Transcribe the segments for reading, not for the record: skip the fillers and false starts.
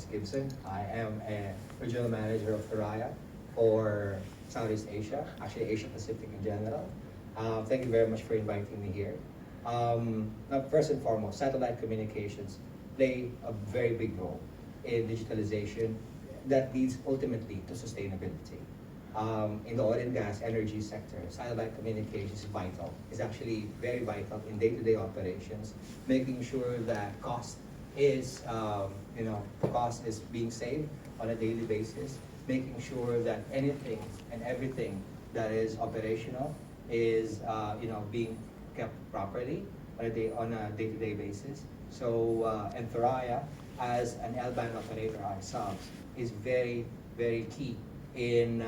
is Gibson. I am a regional manager of Thuraya for Southeast Asia, actually Asia Pacific in general. Thank you very much for inviting me here. Now, first and foremost, satellite communications play a very big role in digitalization that leads ultimately to sustainability. In the oil and gas energy sector, satellite communications is vital. It's actually very vital in day-to-day operations, making sure that cost is, cost is being saved on a daily basis, making sure that anything and everything that is operational is, being kept properly on a day-to-day basis. So, and Thuraya, as an L-band operator ourselves, is very, very key in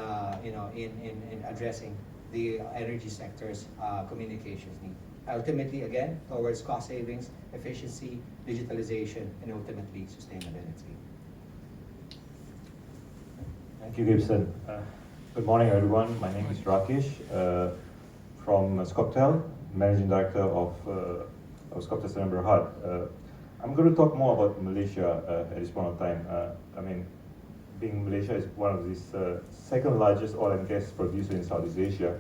addressing the energy sector's communications need. Ultimately, again, towards cost savings, efficiency, digitalization, and ultimately sustainability. Thank you, Gibson. Good morning, everyone. My name is Rakesh from ScopeTel, Managing Director of ScopeTel Sdn Bhd. I'm going to talk more about Malaysia at this point of time. Being Malaysia is one of these second largest oil and gas producer in Southeast Asia,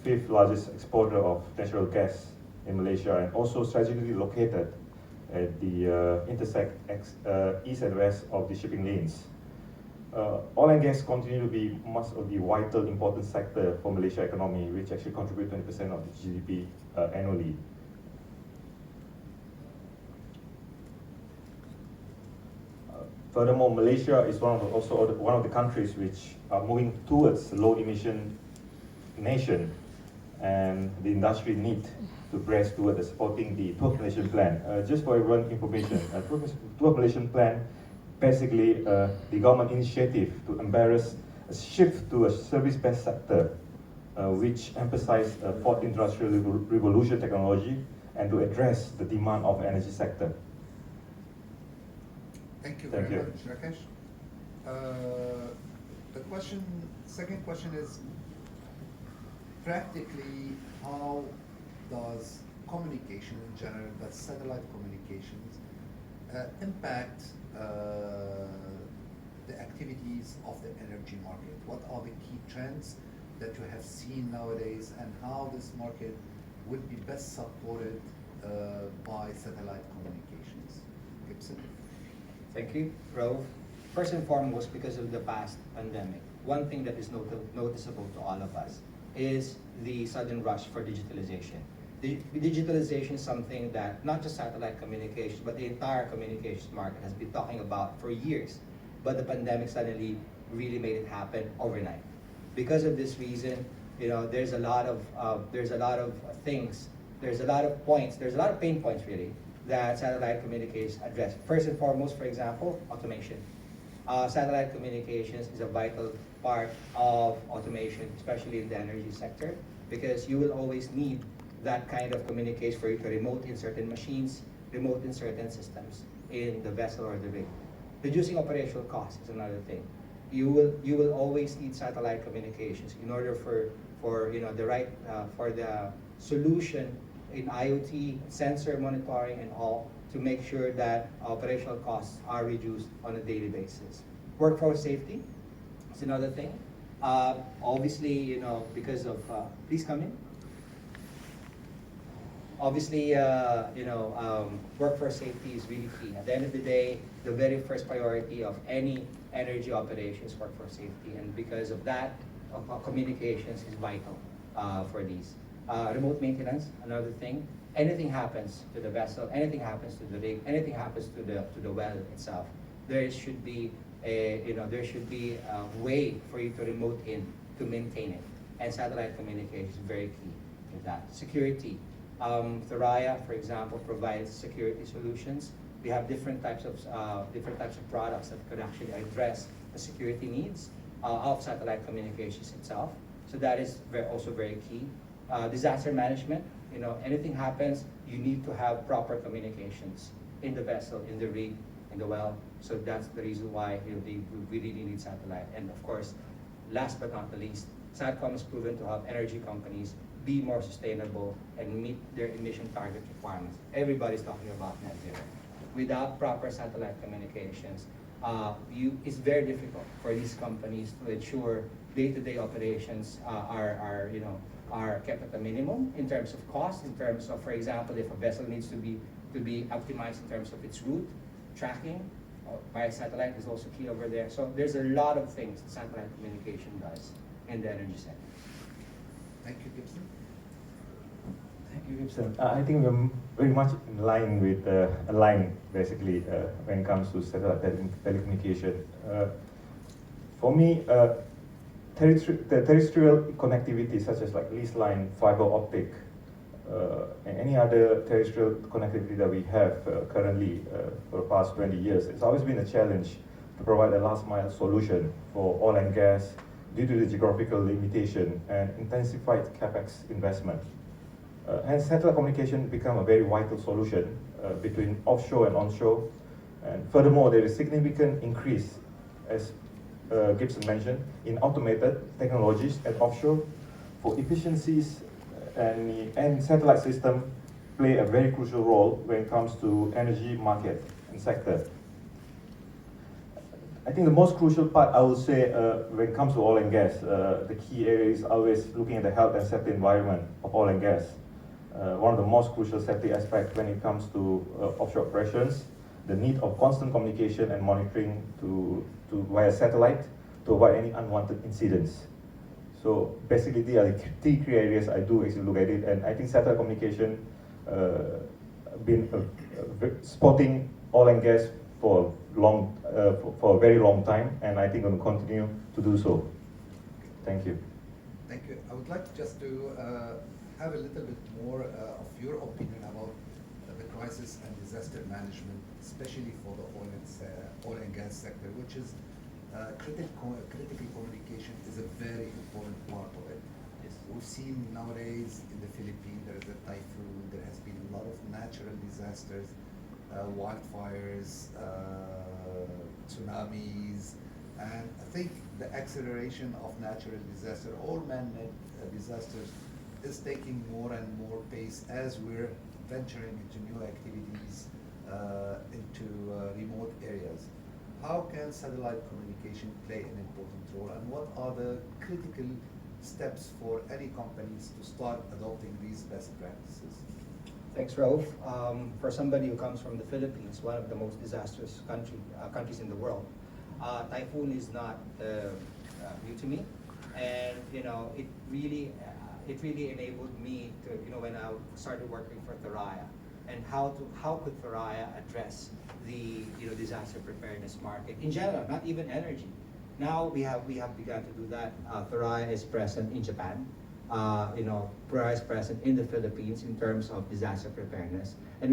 fifth largest exporter of natural gas in Malaysia, and also strategically located at the intersect east and west of the shipping lanes. Oil and gas continue to be must of the vital important sector for Malaysia economy, which actually contribute 20% of the GDP annually. Furthermore, Malaysia is also one of the countries which are moving towards low emission nation, and the industry need to press towards supporting the 12 Malaysian Plan. Just for everyone's information, 12 Malaysian Plan basically the government initiative to embrace a shift to a service-based sector, which emphasize fourth industrial revolution technology and to address the demand of energy sector. Thank you very much, Rakesh. Second question is, practically, how does communication in general, but satellite communications, impact the activities of the energy market? What are the key trends that you have seen nowadays, and how this market would be best supported by satellite communications? Gibson? Thank you, Rove. First and foremost, because of the past pandemic, one thing that is noticeable to all of us is the sudden rush for digitalization. Digitalization is something that not just satellite communications, but the entire communications market has been talking about for years. But the pandemic suddenly really made it happen overnight. Because of this reason, there's a lot of things, there's a lot of pain points really that satellite communications address. First and foremost, for example, automation. Satellite communications is a vital part of automation, especially in the energy sector, because you will always need that kind of communication for you to remote in certain machines, remote in certain systems in the vessel or the rig. Reducing operational costs is another thing. You will always need satellite communications in order for the solution in IoT, sensor monitoring and all, to make sure that operational costs are reduced on a daily basis. Workforce safety is another thing. Obviously, because of, please come in. Obviously, workforce safety is really key. At the end of the day, the very first priority of any energy operation is workforce safety, and because of that, communications is vital for these. Remote maintenance, another thing. Anything happens to the vessel, anything happens to the rig, anything happens to the well itself, there should be a way for you to remote in to maintain it. And satellite communication is very key to that. Security. Thuraya, for example, provides security solutions. We have different types of products that could actually address the security needs of satellite communications itself. So that is also very key. Disaster management, anything happens, you need to have proper communications in the vessel, in the rig, in the well. So that's the reason why we really need satellite. And of course, last but not the least, SATCOM has proven to help energy companies be more sustainable and meet their emission target requirements. Everybody's talking about net zero. Without proper satellite communications, it's very difficult for these companies to ensure day-to-day operations are kept at a minimum in terms of cost, in terms of, for example, if a vessel needs to be optimized in terms of its route, tracking via satellite is also key over there. So there's a lot of things that satellite communication does in the energy sector. Thank you, Gibson. Thank you, Gibson. I think we're very much in line with aligned basically when it comes to satellite telecommunication. For me, the terrestrial connectivity, such as like lease line, fiber optic, and any other terrestrial connectivity that we have currently for the past 20 years, it's always been a challenge to provide a last mile solution for oil and gas due to the geographical limitation and intensified capex investment. Hence, satellite communication become a very vital solution between offshore and onshore. And furthermore, there is significant increase, as Gibson mentioned, in automated technologies at offshore for efficiencies, and satellite system play a very crucial role when it comes to energy market and sector. I think the most crucial part, I would say, when it comes to oil and gas, the key area is always looking at the health and safety environment of oil and gas. One of the most crucial safety aspects when it comes to offshore operations, the need of constant communication and monitoring to via satellite to avoid any unwanted incidents. So basically, they are the three key areas I do actually look at it, and I think satellite communication been spotting oil and gas for a very long time, and I think will continue to do so. Thank you. Thank you. I would like just to have a little bit more of your opinion about the crisis and disaster management, especially for the oil and gas sector, which is critical communication is a very important part of it. Yes. We've seen nowadays in the Philippines there is a typhoon, there has been a lot of natural disasters, wildfires, tsunamis, and I think the acceleration of natural disaster, all man-made disasters, is taking more and more pace as we're venturing into new activities into remote areas. How can satellite communication play an important role, and what are the critical steps for any companies to start adopting these best practices? Thanks, Rauf. For somebody who comes from the Philippines, one of the most disastrous countries in the world, typhoon is not new to me, and it really enabled me to when I started working for Thuraya, and how could Thuraya address the disaster preparedness market in general, not even energy. Now we have begun to do that. Thuraya is present in Japan. Thuraya is present in the Philippines in terms of disaster preparedness, and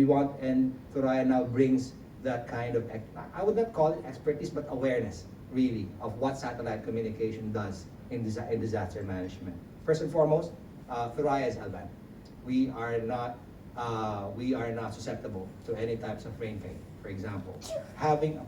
Thuraya now brings that kind of, I would not call it expertise, but awareness really of what satellite communication does in disaster management. First and foremost, Thuraya is Alban. We are not susceptible to any types of rain fade. For example, having a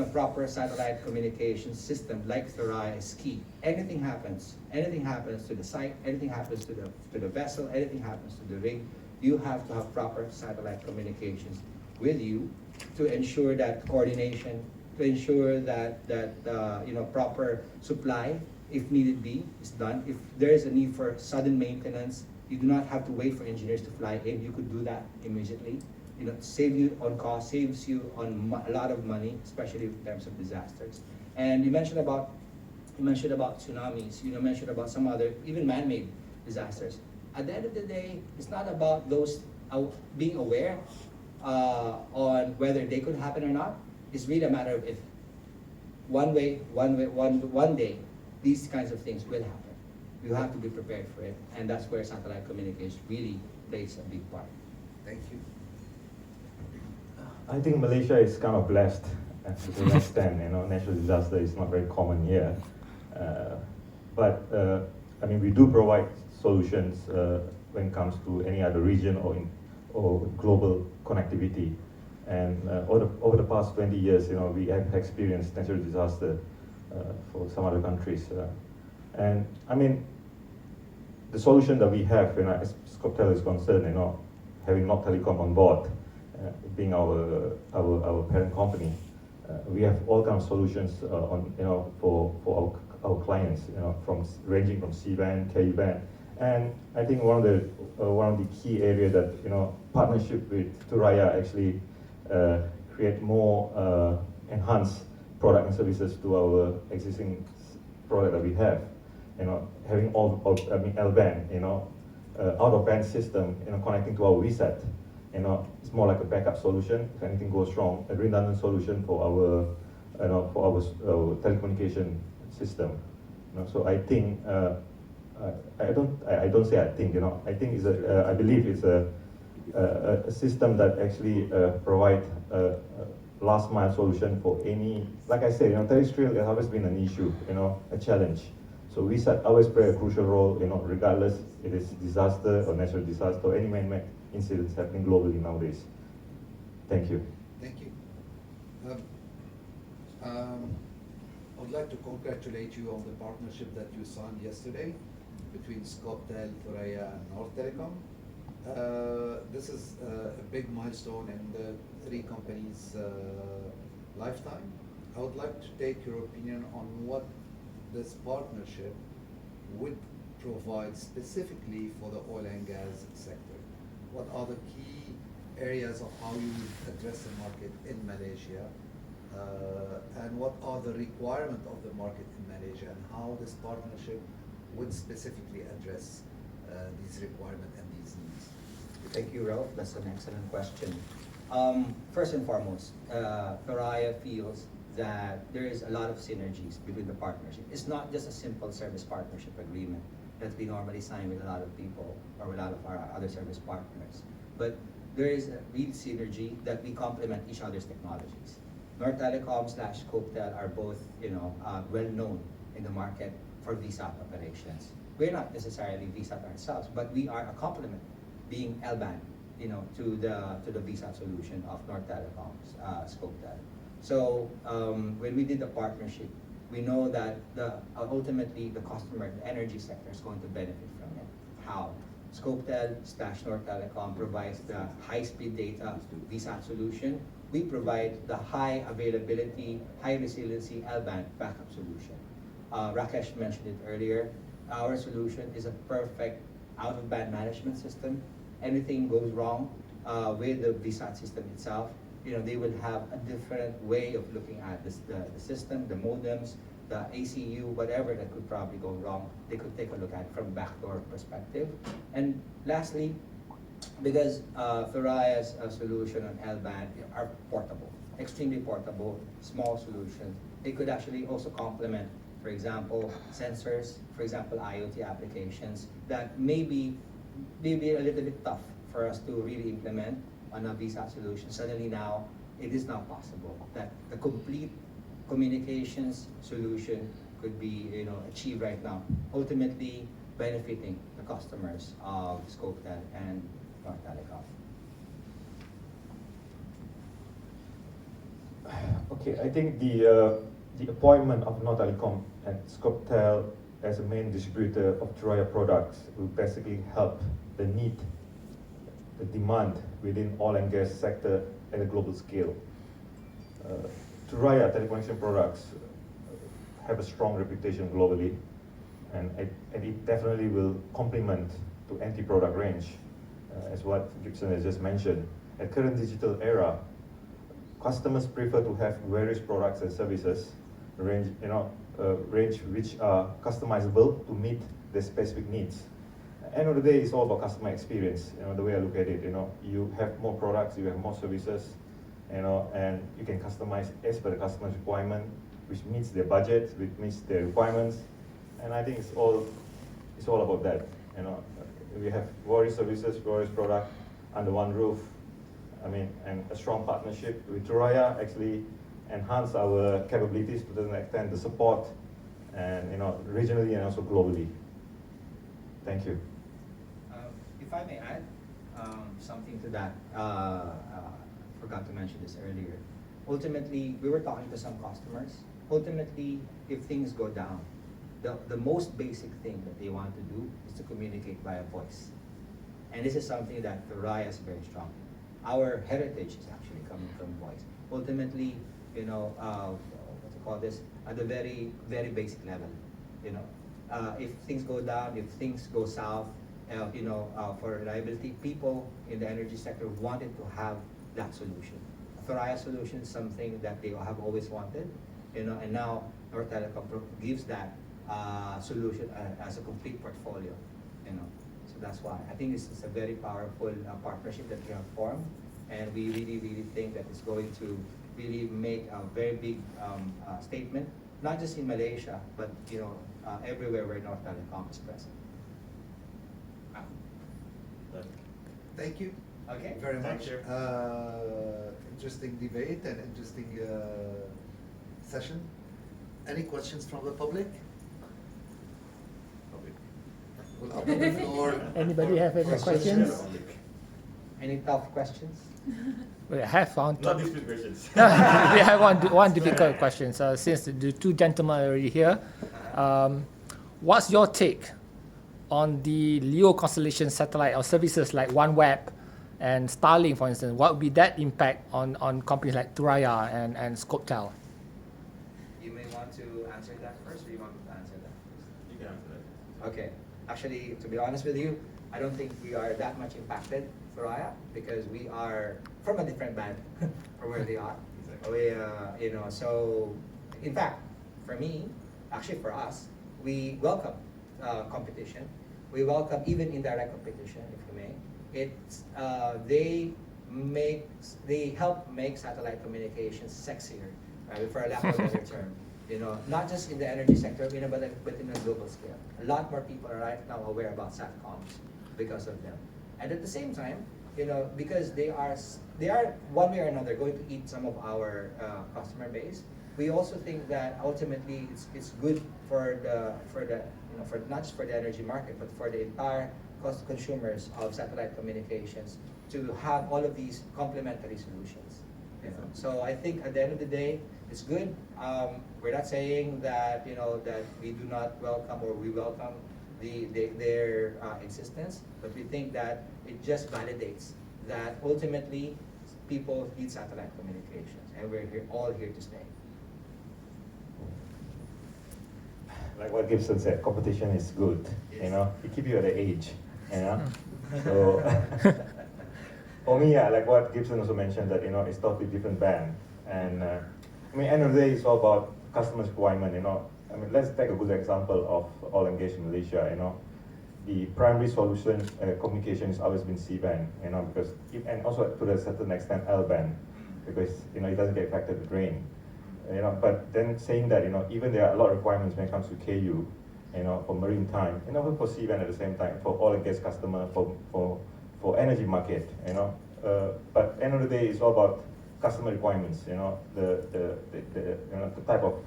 proper satellite communication system like Thuraya is key. Anything happens to the site, anything happens to the vessel, anything happens to the rig, you have to have proper satellite communications with you to ensure that coordination, to ensure that proper supply, if needed be, is done. If there is a need for sudden maintenance, you do not have to wait for engineers to fly in. You could do that immediately. Save you on cost, saves you on a lot of money, especially in terms of disasters. And you mentioned about tsunamis. You mentioned about some other even man-made disasters. At the end of the day, it's not about those being aware on whether they could happen or not. It's really a matter of if. One day, these kinds of things will happen. You have to be prepared for it, and that's where satellite communication really plays a big part. Thank you. I think Malaysia is kind of blessed to an extent. Natural disaster is not very common here, but we do provide solutions when it comes to any other region or global connectivity. And over the past 20 years, we have experienced natural disaster for some other countries. And the solution that we have, as ScopeTel is concerned, having Not Telecom on board, being our parent company, we have all kinds of solutions on for our clients, from ranging from C-band, K-band, and I think one of the key areas that partnership with Thuraya actually create more enhanced product and services to our existing product that we have. Having L-band, out of band system, connecting to our VSAT, it's more like a backup solution if anything goes wrong, a redundant solution for our telecommunication system. So I think I don't say I think, I think it's I believe it's a system that actually provide a last mile solution for any, like I said, terrestrial has always been an issue, a challenge. So we always play a crucial role, regardless it is disaster or natural disaster or any man-made incidents happening globally nowadays. Thank you. Thank you. I would like to congratulate you on the partnership that you signed yesterday between ScopeTel, Thuraya, and North Telecom. This is a big milestone in the three companies' lifetime. I would like to take your opinion on what this partnership would provide specifically for the oil and gas sector. What are the key areas of how you would address the market in Malaysia? And what are the requirements of the market in Malaysia, and how this partnership would specifically address these requirements and these needs? Thank you, Ralph. That's an excellent question. First and foremost, Thuraya feels that there is a lot of synergies between the partnership. It's not just a simple service partnership agreement that we normally sign with a lot of people or with a lot of our other service partners. But there is a real synergy that we complement each other's technologies. North Telecom / ScopeTel are both, well known in the market for VSAT operations. We're not necessarily VSAT ourselves, but we are a complement, being L-band, to the VSAT solution of North Telecom's ScopeTel. So when we did the partnership, we know that ultimately the customer, the energy sector, is going to benefit from it. How? ScopeTel / North Telecom provides the high-speed data VSAT solution. We provide the high availability, high resiliency L-band backup solution. Rakesh mentioned it earlier. Our solution is a perfect out-of-band management system. Anything goes wrong with the VSAT system itself, they will have a different way of looking at the system, the modems, the ACU, whatever that could probably go wrong. They could take a look at it from backdoor perspective. And lastly, because Thuraya's solution on L-band are portable, extremely portable, small solutions. They could actually also complement, for example, sensors, for example, IoT applications that may be a little bit tough for us to really implement on a VSAT solution. Suddenly now, it is now possible that the complete communications solution could be achieved right now, ultimately benefiting the customers of ScopeTel and North Telecom. Okay, I think the appointment of North Telecom and ScopeTel as a main distributor of Thuraya products will basically help the demand within oil and gas sector at a global scale. Thuraya telecommunication products have a strong reputation globally, and it definitely will complement to NT product range, as what Gibson has just mentioned. At current digital era, customers prefer to have various products and services range which are customizable to meet their specific needs. At the end of the day, it's all about customer experience. The way I look at it, you have more products, you have more services, and you can customize as per the customer's requirement, which meets their budget, which meets their requirements. And I think it's all about that. We have various services, various products under one roof. And a strong partnership with Thuraya actually enhance our capabilities to the extent the support, and regionally and also globally. Thank you. If I may add something to that, forgot to mention this earlier. Ultimately, we were talking to some customers. Ultimately, if things go down, the most basic thing that they want to do is to communicate via voice. And this is something that Thuraya is very strong in. our heritage is actually coming from voice. Ultimately, what to call this, at the very, very basic level, if things go down, if things go south, for reliability, people in the energy sector wanted to have that solution. A Thuraya solution is something that they have always wanted, and now North Telecom gives that solution as a complete portfolio, So that's why I think this is a very powerful partnership that we have formed, and we really, really think that it's going to really make a very big statement, not just in Malaysia, but everywhere where North Telecom is present. Thank you. Okay. Very Thank much. you. Interesting debate and interesting session. Any questions from the public? We'll open the floor. Anybody have any for questions? Any tough questions? We have one. Not dispute questions. We have one difficult question. So since the two gentlemen are already here, what's your take on the LEO constellation satellite or services like OneWeb and Starlink, for instance? What would be that impact on companies like Thuraya and ScopeTel? You may want to answer that first, or you want me to answer that first? You can answer that. Okay. Actually, to be honest with you, I don't think we are that much impacted, Thuraya, because we are from a different band from where they are. Exactly. So in fact, for me, actually for us, we welcome competition. We welcome even indirect competition, if you may. It's they help make satellite communications sexier, right, for a lack of a better term. Not just in the energy sector, but in a global scale. A lot more people are right now aware about satcoms because of them. And at the same time, because they are one way or another going to eat some of our customer base. We also think that ultimately it's good for not just for the energy market, but for the entire consumers of satellite communications to have all of these complementary solutions. So I think at the end of the day, it's good. We're not saying that that we do not welcome or we welcome their existence, but we think that it just validates that ultimately people need satellite communications, and we're all here to stay. Like what Gibson said, competition is good. Yes. It keeps you at the age. So for me, like what Gibson also mentioned, that it's totally different band. And end of the day, it's all about customers' requirement. Let's take a good example of All Engaged in Malaysia. The primary solution communication has always been C-band. Because and also to a certain extent L-band, because it doesn't get affected with rain. But then saying that even there are a lot of requirements when it comes to KU, for marine time, and also for C-band at the same time, for oil and gas customer, for energy market, but end of the day, it's all about customer requirements. The type of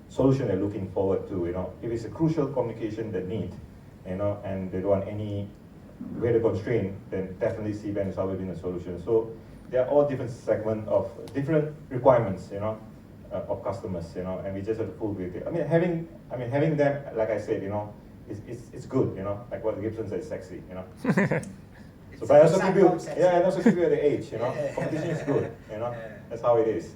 solution they're looking forward to. If it's a crucial communication they need, and they don't want any weather constraint, then definitely C-band has always been a solution. So there are all different segments of different requirements, of customers, and we just have to pull with it. Having them, like I said, it's good, like what Gibson said, it's sexy, So, but also keep you, and also keep you at the age, Competition is good, That's how it is.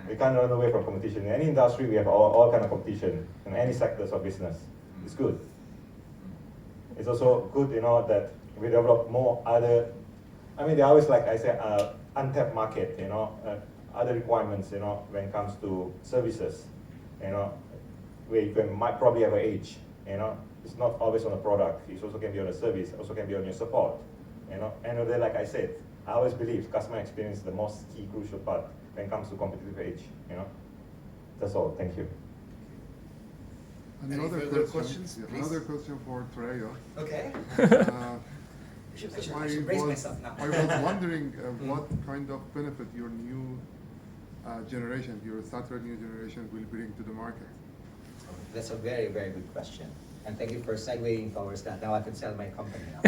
We can't run away from competition. In any industry, we have all kind of competition in any sectors of business. It's good. It's also good, that we develop more other. They always, like I said, untapped market, other requirements, when it comes to services, where you might probably have an age, It's not always on a product. It also can be on a service. Also can be on your support. End of the day, like I said, I always believe customer experience is the most key, crucial part when it comes to competitive edge. That's all. Thank you. Any further questions, please? Another question for Thuraya. Okay. I I should brace myself now. I was wondering what kind of benefit your new generation, your satellite new generation, will bring to the market. That's a very, very good question. And thank you for segueing towards that. Now I can sell my company now.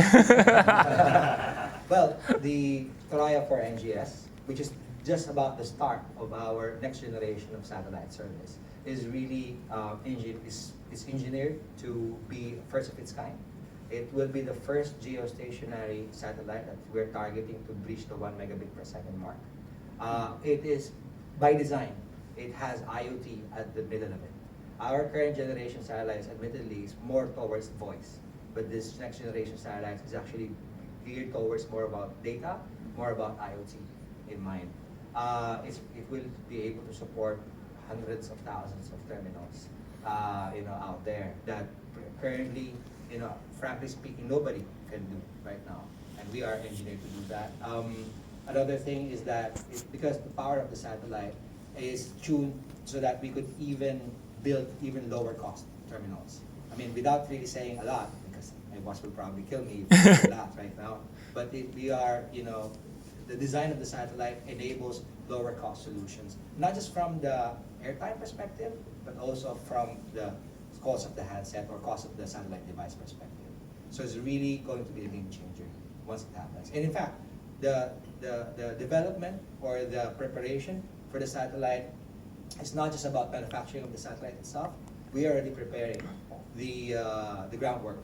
Well, the Thuraya for NGS, which is just about the start of our next generation of satellite service, is really is engineered to be first of its kind. It will be the first geostationary satellite that we're targeting to breach the 1 megabit per second mark. It is, by design, it has IoT at the middle of it. Our current generation satellites, admittedly, is more towards voice, but this next generation satellite is actually geared towards more about data, more about IoT in mind. It will be able to support hundreds of thousands of terminals, out there that currently, frankly speaking, nobody can do right now, and we are engineered to do that. Another thing is that because the power of the satellite is tuned so that we could even build even lower cost terminals. I mean, without really saying a lot, because my boss will probably kill me if I say a lot right now. But we are, the design of the satellite enables lower cost solutions, not just from the airtime perspective, but also from the cost of the handset or cost of the satellite device perspective. So it's really going to be a game changer once it happens. And in fact, the development or the preparation for the satellite is not just about manufacturing of the satellite itself. We are already preparing the groundwork.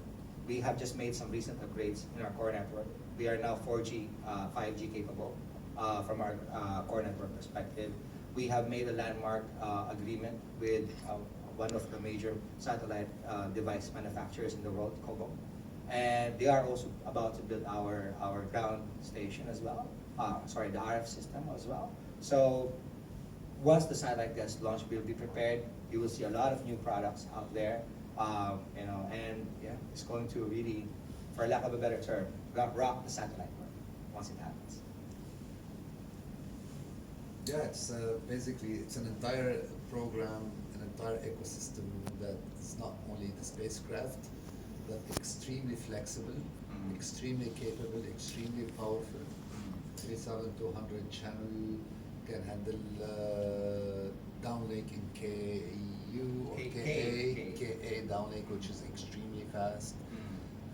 We have just made some recent upgrades in our core network. We are now 4G, 5G capable from our core network perspective. We have made a landmark agreement with one of the major satellite device manufacturers in the world, Kobo. And they are also about to build our ground station as well. The RF system as well. So once the satellite gets launched, we'll be prepared. You will see a lot of new products out there, and yeah, it's going to really, for lack of a better term, rock the satellite world once it happens. Yeah, it's basically it's an entire program, an entire ecosystem that is not only the spacecraft, but extremely flexible, extremely capable, extremely powerful. 3,200 channel can handle downlink in KU or KA downlink, which is extremely fast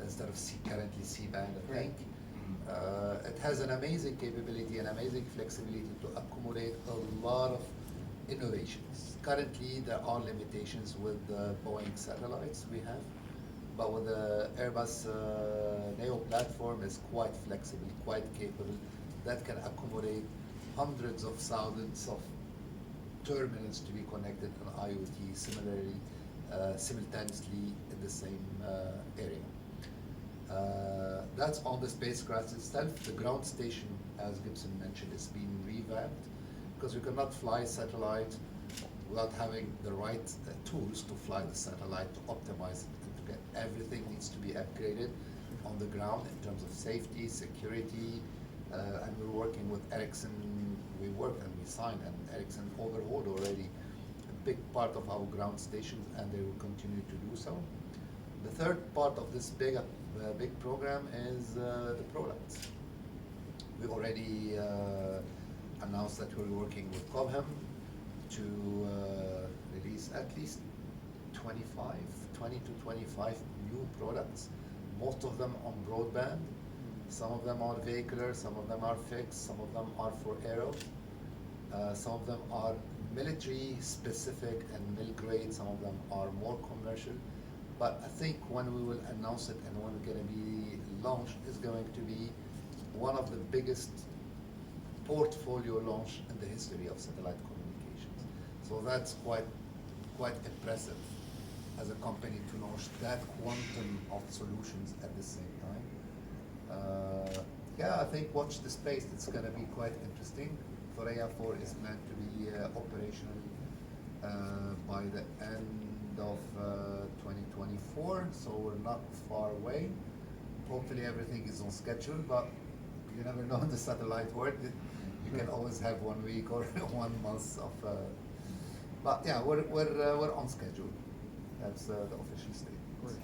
instead of currently C-band, I think. It has an amazing capability and amazing flexibility to accommodate a lot of innovations. Currently, there are limitations with the Boeing satellites we have, but with the Airbus Neo platform is quite flexible, quite capable, that can accommodate hundreds of thousands of terminals to be connected on IoT similarly, simultaneously in the same area. That's on the spacecraft itself. The ground station, as Gibson mentioned, is being revamped because we cannot fly satellite without having the right tools to fly the satellite, to optimize it, and to get everything needs to be upgraded on the ground in terms of safety, security, and we're working with Ericsson. We worked and we signed, and Ericsson overhauled already a big part of our ground stations, and they will continue to do so. The third part of this big program is the products. We already announced that we're working with Cobham to release at least 20 to 25 new products, most of them on broadband. Some of them are vehicular, some of them are fixed, some of them are for aero. Some of them are military specific and mil grade, some of them are more commercial. But I think when we will announce it and when it's going to be launched, is going to be one of the biggest portfolio launch in the history of satellite communications. So that's quite impressive as a company to launch that quantum of solutions at the same time. Yeah, I think watch the space. It's going to be quite interesting. Thuraya 4 is planned to be operational by the end of 2024, so we're not far away. Hopefully everything is on schedule, but you never know in the satellite world. You can always have 1 week or 1 month of. But yeah, we're on schedule. That's the official statement.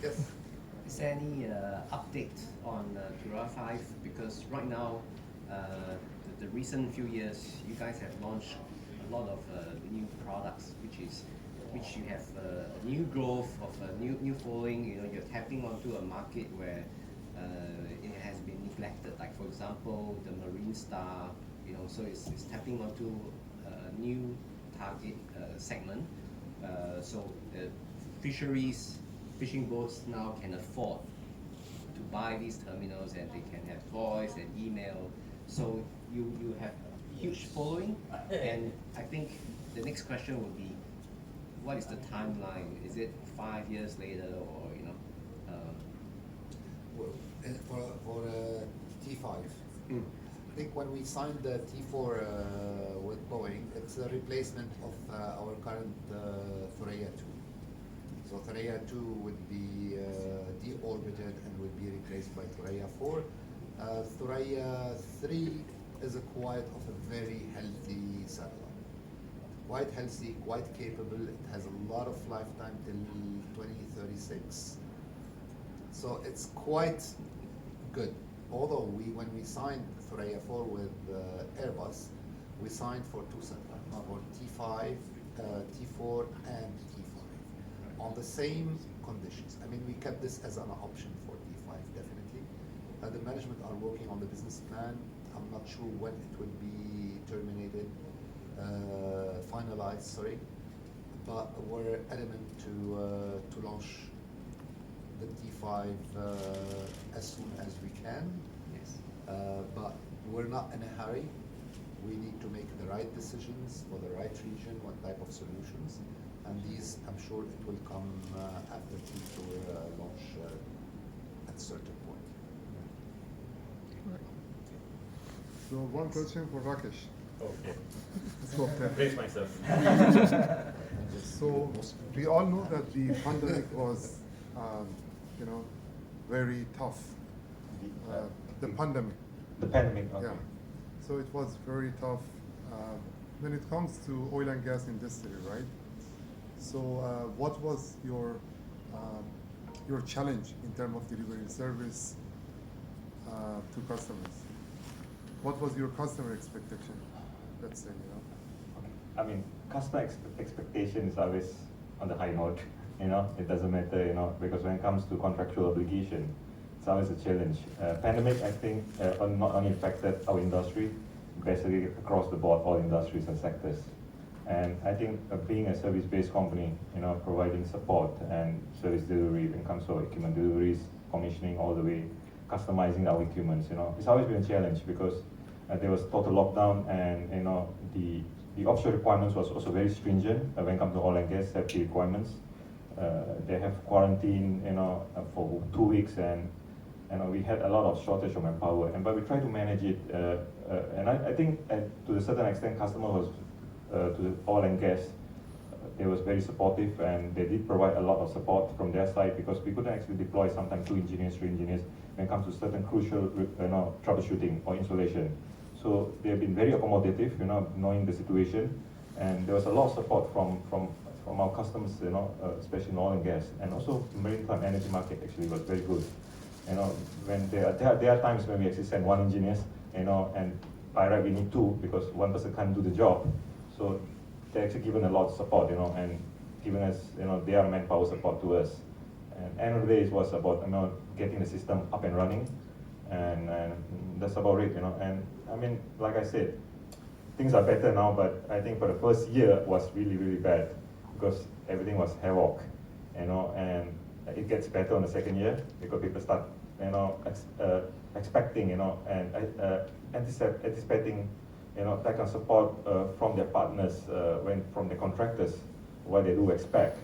Yes. Is there any update on Thuraya 5? Because right now, the recent few years, you guys have launched a lot of new products, which you have a new growth of a new following. You're tapping onto a market where it has been neglected. Like for example, the Marine Star. So it's tapping onto a new target segment. So fisheries fishing boats now can afford to buy these terminals, and they can have voice and email. So you have a huge following, and I think the next question would be, what is the timeline? Is it 5 years later, or Well, for T5, Mm. I think when we signed the T4 with Boeing, it's a replacement of our current Thuraya 2. So Thuraya 2 would be deorbited and would be replaced by Thuraya 4. Thuraya 3 is a quite of a very healthy satellite. Quite healthy, quite capable. It has a lot of lifetime till 2036. So it's quite good. Although when we signed Thuraya 4 with Airbus, we signed for two satellites, for T5, T4, and T5, on the same conditions. I mean, we kept this as an option for T5, definitely. The management are working on the business plan. I'm not sure when it will be terminated, finalized, sorry. But we're adamant to launch the T5 as soon as we can. Yes. But we're not in a hurry. We need to make the right decisions for the right region, what type of solutions. And these, I'm sure it will come after T4 launch at a certain point. So one question for Rakesh. Okay. ScopeTel. Brace myself. So we all know that the pandemic was, very tough. The pandemic. The pandemic. Okay. Yeah. So it was very tough when it comes to oil and gas industry, right? So what was your challenge in terms of delivering service to customers? What was your customer expectation? Let's say, I mean, customer expectation is always on the high note. It doesn't matter, because when it comes to contractual obligation, it's always a challenge. Pandemic, I think, not only affected our industry, basically across the board, all industries and sectors. And I think being a service-based company, providing support and service delivery when it comes to equipment deliveries, commissioning all the way, customizing our equipment, it's always been a challenge because there was total lockdown, and the offshore requirements was also very stringent when it comes to oil and gas safety requirements. They have quarantine, for 2 weeks, and we had a lot of shortage of manpower. But we try to manage it, and I think to a certain extent, customer was to the oil and gas. They was very supportive, and they did provide a lot of support from their side because we couldn't actually deploy sometimes 2 engineers, 3 engineers when it comes to certain crucial, troubleshooting or installation. So they've been very accommodative, knowing the situation, and there was a lot of support from our customers, especially in oil and gas, and also maritime energy market actually was very good. When there are times when we actually send 1 engineer, and by right we need 2 because 1 person can't do the job. So they actually given a lot of support, and giving us, their manpower support to us. And end of the day, it was about, getting the system up and running, and that's about it, And I mean, like I said, things are better now, but I think for the first year was really, really bad because everything was havoc, and it gets better on the second year because people start, expecting, and anticipating, that kind of support from their partners, from the contractors, what they do expect,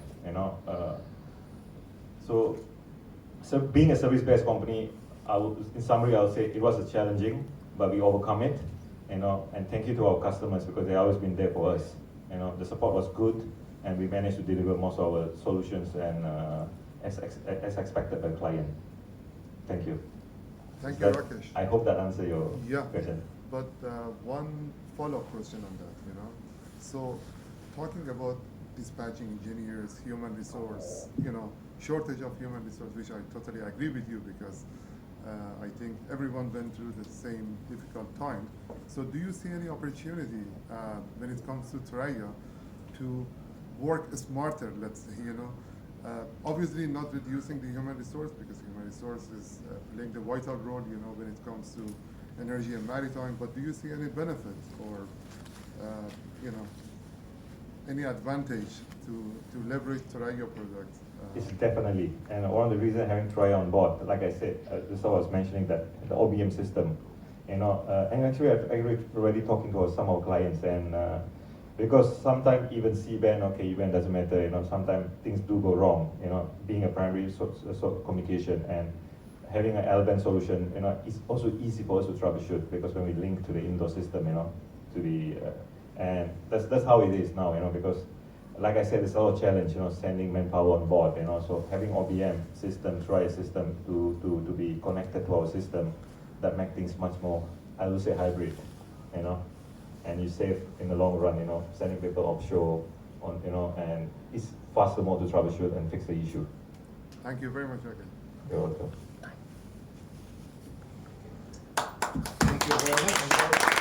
So being a service-based company, in summary, I'll say it was challenging, but we overcome it, and thank you to our customers because they always been there for us. The support was good, and we managed to deliver most of our solutions and as expected by the client. Thank you. Thank you, Rakesh. I hope that answers your question. But one follow-up question on that, So talking about dispatching engineers, human resource, shortage of human resource, which I totally agree with you because I think everyone went through the same difficult time. So do you see any opportunity when it comes to Thuraya to work smarter, let's say, obviously not reducing the human resource because human resource is playing the vital role, when it comes to energy and maritime, but do you see any benefit or, any advantage to leverage Thuraya product? It's definitely, and one of the reasons having Thuraya on board, like I said, just I was mentioning that the OBM system, and actually I've already talking to some of our clients, and because sometimes even C-band or K-band doesn't matter, sometimes things do go wrong, being a primary sort of communication and having an L-band solution, it's also easy for us to troubleshoot because when we link to the indoor system, to the, and that's how it is now, because like I said, it's a lot of challenge, sending manpower on board, so having OBM system, Thuraya system to be connected to our system, that make things much more, I would say hybrid, and you save in the long run, sending people offshore on, and it's faster more to troubleshoot and fix the issue. Thank you very much, Rakesh. You're welcome. Thank you very much.